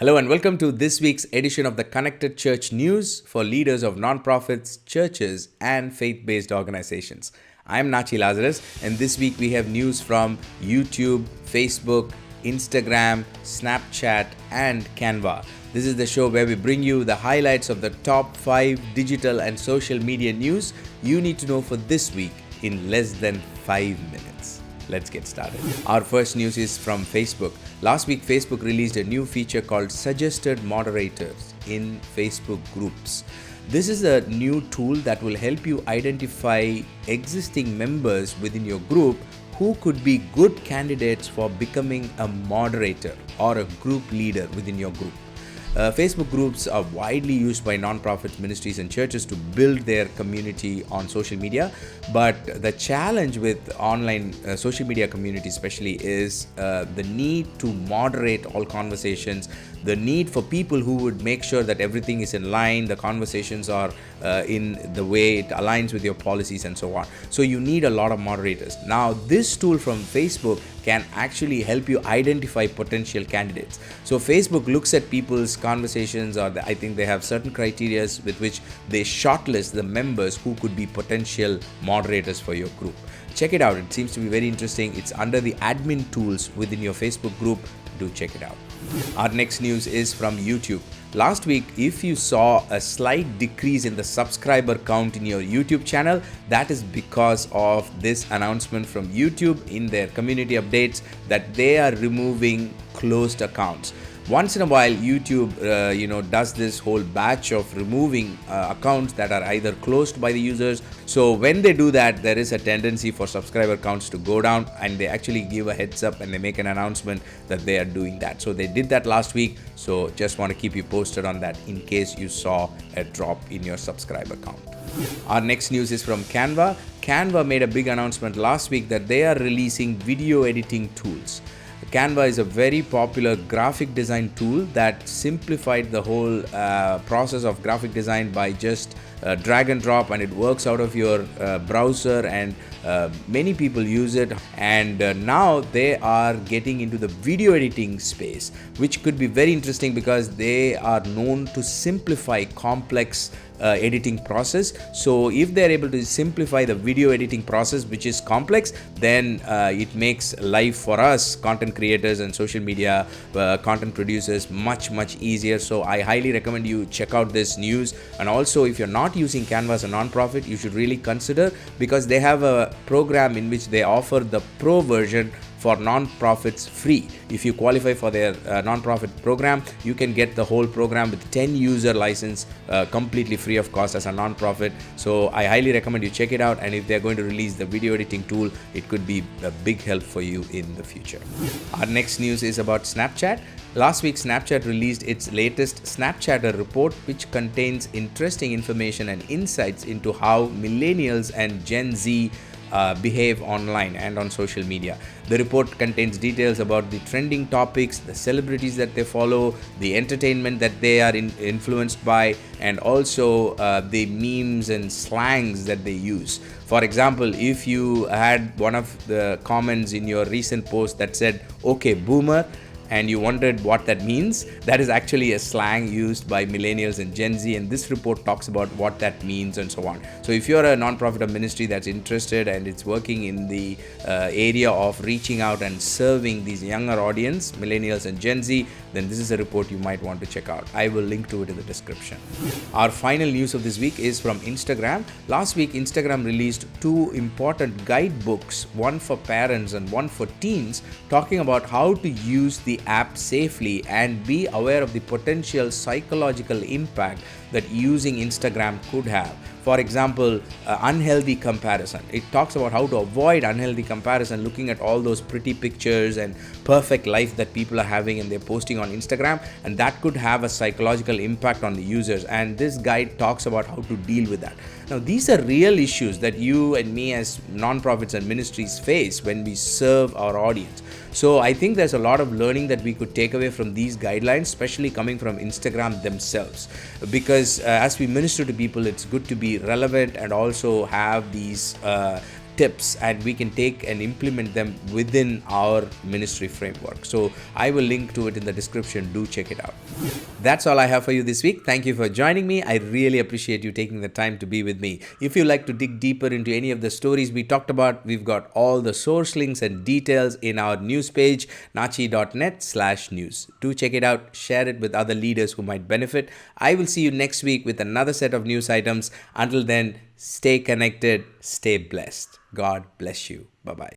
Hello and welcome to this week's edition of the Connected Church News for leaders of nonprofits, churches, and faith-based organizations. I'm Natchi Lazarus, and this week we have news from YouTube, Facebook, Instagram, Snapchat, and Canva. This is the show where we bring you the highlights of the top 5 digital and social media news you need to know for this week in less than 5 minutes. Let's get started. Our first news is from Facebook. Last week, Facebook released a new feature called Suggested Moderators in Facebook groups. This is a new tool that will help you identify existing members within your group who could be good candidates for becoming a moderator or a group leader within your group. Facebook groups are widely used by nonprofits, ministries, and churches to build their community on social media. But the challenge with online social media community especially is the need to moderate all conversations, the need for people who would make sure that everything is in line, the conversations are in the way it aligns with your policies and so on. So you need a lot of moderators. Now, this tool from Facebook can actually help you identify potential candidates. So Facebook looks at people's conversations, or I think they have certain criteria with which they shortlist the members who could be potential moderators for your group. Check it out. It seems to be very interesting. It's under the admin tools within your Facebook group. Do check it out. Our next news is from YouTube. Last week, if you saw a slight decrease in the subscriber count in your YouTube channel, that is because of this announcement from YouTube in their community updates that they are removing closed accounts. Once in a while, YouTube does this whole batch of removing accounts that are either closed by the users. So when they do that, there is a tendency for subscriber counts to go down, and they actually give a heads up and they make an announcement that they are doing that. So they did that last week. So just want to keep you posted on that in case you saw a drop in your subscriber count. Our next news is from Canva. Canva made a big announcement last week that they are releasing video editing tools. Canva is a very popular graphic design tool that simplified the whole process of graphic design by just drag and drop, and it works out of your browser, and many people use it. And now they are getting into the video editing space, which could be very interesting because they are known to simplify complex editing process. So if they're able to simplify the video editing process, which is complex, then it makes life for us content creators and social media content producers much easier. So I highly recommend you check out this news. And also, if you're not using Canva as a nonprofit, you should really consider, because they have a program in which they offer the pro version for nonprofits free. If you qualify for their nonprofit program, you can get the whole program with 10 user license completely free of cost as a nonprofit. So I highly recommend you check it out. And if they're going to release the video editing tool, it could be a big help for you in the future. Our next news is about Snapchat. Last week, Snapchat released its latest Snapchatter report, which contains interesting information and insights into how millennials and Gen Z behave online and on social media. The report contains details about the trending topics, the celebrities that they follow, the entertainment that they are influenced by, and also the memes and slangs that they use. For example, if you had one of the comments in your recent post that said, "Okay, boomer," and you wondered what that means, that is actually a slang used by millennials and Gen Z, and this report talks about what that means and so on. So if you're a nonprofit or ministry that's interested and it's working in the area of reaching out and serving these younger audience, millennials and Gen Z, then this is a report you might want to check out. I will link to it in the description. Our final news of this week is from Instagram. Last week, Instagram released 2 important guidebooks, one for parents and one for teens, talking about how to use the app safely and be aware of the potential psychological impact that using Instagram could have. For example, unhealthy comparison. It talks about how to avoid unhealthy comparison, looking at all those pretty pictures and perfect life that people are having and they're posting on Instagram, and that could have a psychological impact on the users. And this guide talks about how to deal with that. Now, these are real issues that you and me as nonprofits and ministries face when we serve our audience. So I think there's a lot of learning that we could take away from these guidelines, especially coming from Instagram themselves. Because as we minister to people, it's good to be relevant and also have these tips and we can take and implement them within our ministry framework. So I will link to it in the description. Do check it out. That's all I have for you this week. Thank you for joining me. I really appreciate you taking the time to be with me. If you like to dig deeper into any of the stories we talked about, we've got all the source links and details in our news page, natchi.net/news. Do check it out. Share it with other leaders who might benefit. I will see you next week with another set of news items. Until then, stay connected, stay blessed. God bless you. Bye-bye.